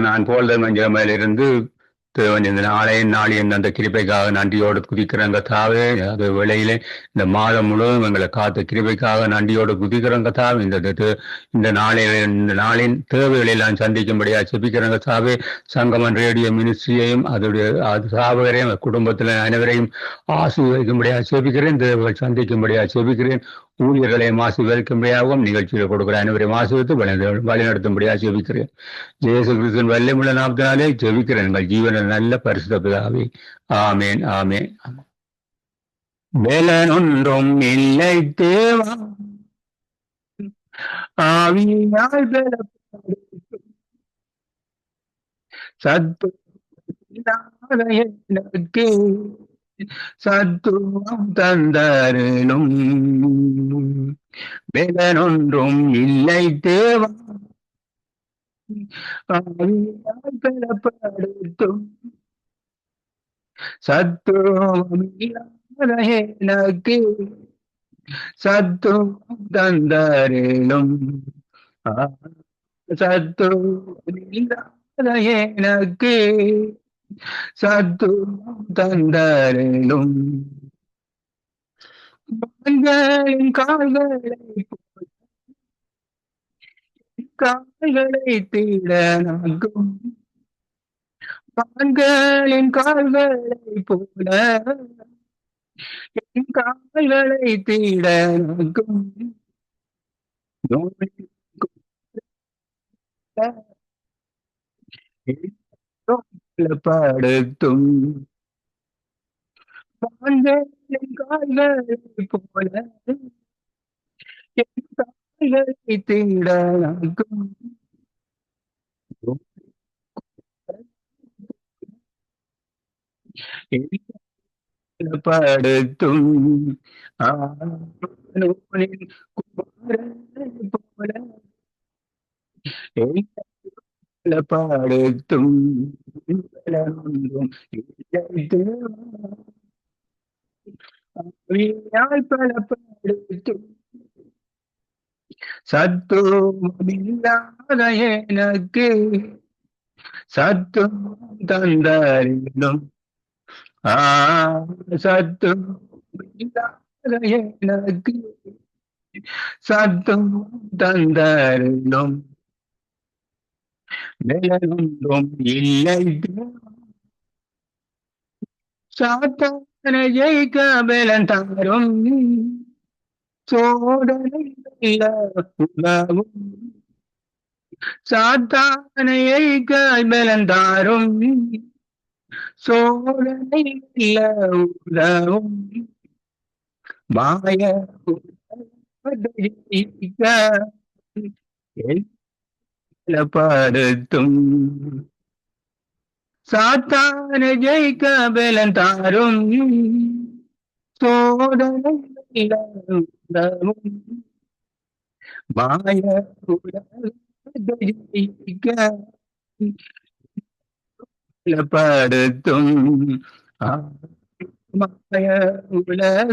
நான் போல்டர் மஞ்சளிலிருந்து இந்த நாளையின் அந்த கிருபைக்காக நன்றியோடு குதிக்கிறங்க தாவே. அது வேளையிலே இந்த மாதம் முழுவதும் எங்களை காத்த கிருபைக்காக நன்றியோடு குதிக்கிறங்க தாவே. இந்த நாளின் தேவைகளை எல்லாம் சந்திக்கும்படியா செபிக்கிறங்க தாவே. சங்கமன் ரேடியோ மினிஸ்ட்ரியையும் அது சாவகரையும் குடும்பத்தில் அனைவரையும் ஆசீர்வதிக்கும்படியா செபிக்கிறேன். தேவைகள் சந்திக்கும்படியா செபிக்கிறேன். ஊழியர்களையும் ஆசீர்வதிக்கும்படியாகவும் நிகழ்ச்சியில் கொடுக்கிற அனைவரையும் ஆசீர்வித்து வழிநடத்தும்படியா செபிக்கிறேன். இயேசு கிறிஸ்துவின் வல்லமையுள்ள நாமத்தினாலே ஜெபிக்கிறேன் எங்கள் ஜீவனில் நல்ல பரிசுத்த பிதாவே. ஆமேன் ஆமேன். வேலனொன்றும் இல்லை தேவா, ஆவியால் பலப்படுத்தும் சத்து எனக்கு சத்துவம் தந்தரலும். வேலனொன்றும் இல்லை தேவா, ஆவியால் பலப்படுத்தும் சத்துவம் எனக்கு சத்துவம் தந்தரலும். சத்துவம் எனக்கு சத்துவம் தந்தரலும். கால்களின் கால்களை தீடனாகும். கால்களின் கால்களை போல என் கால்களை தீடனாகும். படுத்தும் கால்களின் கால்களை போல என் கால்களை தீடனாகும். படுத்தும் படுத்தும் பலப்படுத்தும் சத்துவமில்லாத எனக்கு சத்துவம் தந்தரிலும். சத்துவமில்லாத எனக்கு சத்துவம் தந்தரிலும். வேலொன்றும் இல்லை சாத்தானை ஜெயிக்க பலன் தரும். சோதனை உதவும் சாத்தானை ஜெயிக்க பலன் தரும். சோதனை உதவும் மாய படுத்தும் சாத்தான ஜெயிக்க பலன் தாரும். சோதனை மாய ஜெயிக்க பலப்படுத்தும். மாய உலக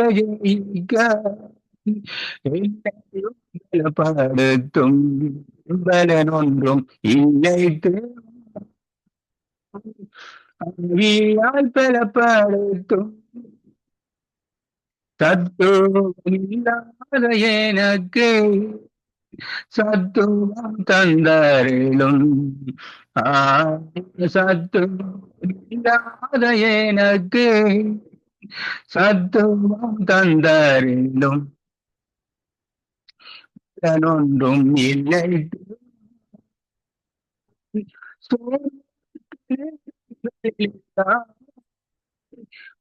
ஜெயிக்க பலப்படுத்தும். பலனொன்றும் இல்லை ஆவியால் பலப்படுத்தும் சத்துவமில்லாத எனக்கு சத்துவம் தந்தரிலும். சத்துவமில்லாத எனக்கு சத்துவம் தந்தரிலும். ஒன்றும் இல்லை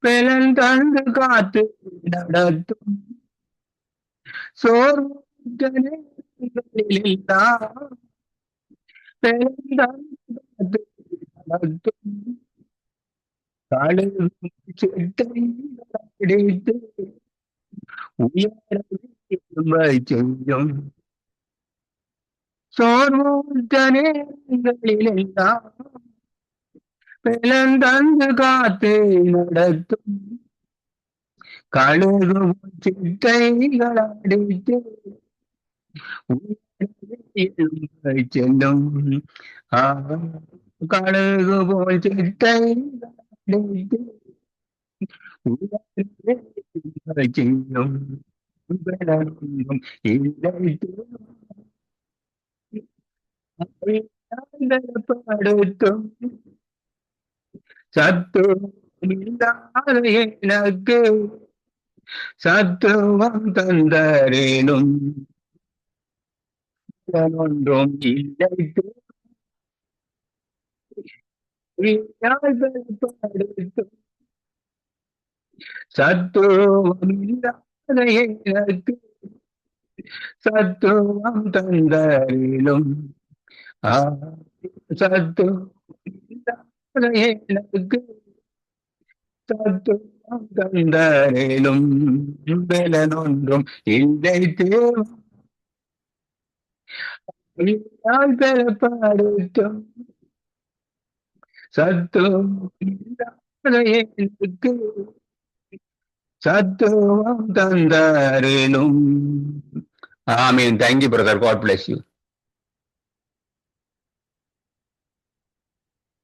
பலன் தந்து காத்து நடத்தும். சோர்வுகளில் பலன் தந்து காத்து நடத்தும். அடித்து உயர செய்யும். சோர்வுகளிலெல்லாம் பலன் தந்து காத்து நடத்தும். கழுகு சிட்டைகள் அடித்து செல்லும் கழுகு போல் சிட்டை செய்யும் படுத்தும் சத்து எனக்கு சத்துவம் தந்தரேனும் ஒன்றும் இல்லை படுத்தும் சத்துவம் இல்லாத எனக்கு சத்துவம் தந்தரேனும் சத்துவம் இல்லாத எனக்கு சத்துவம் தந்தரேனும் பலனொன்றும் இல்லை பெறப்படுத்தும் சத்துவம் இல்லாத எனக்கு சத்துவம் தந்தரேனும். Amen. Thank you, brother. God bless you.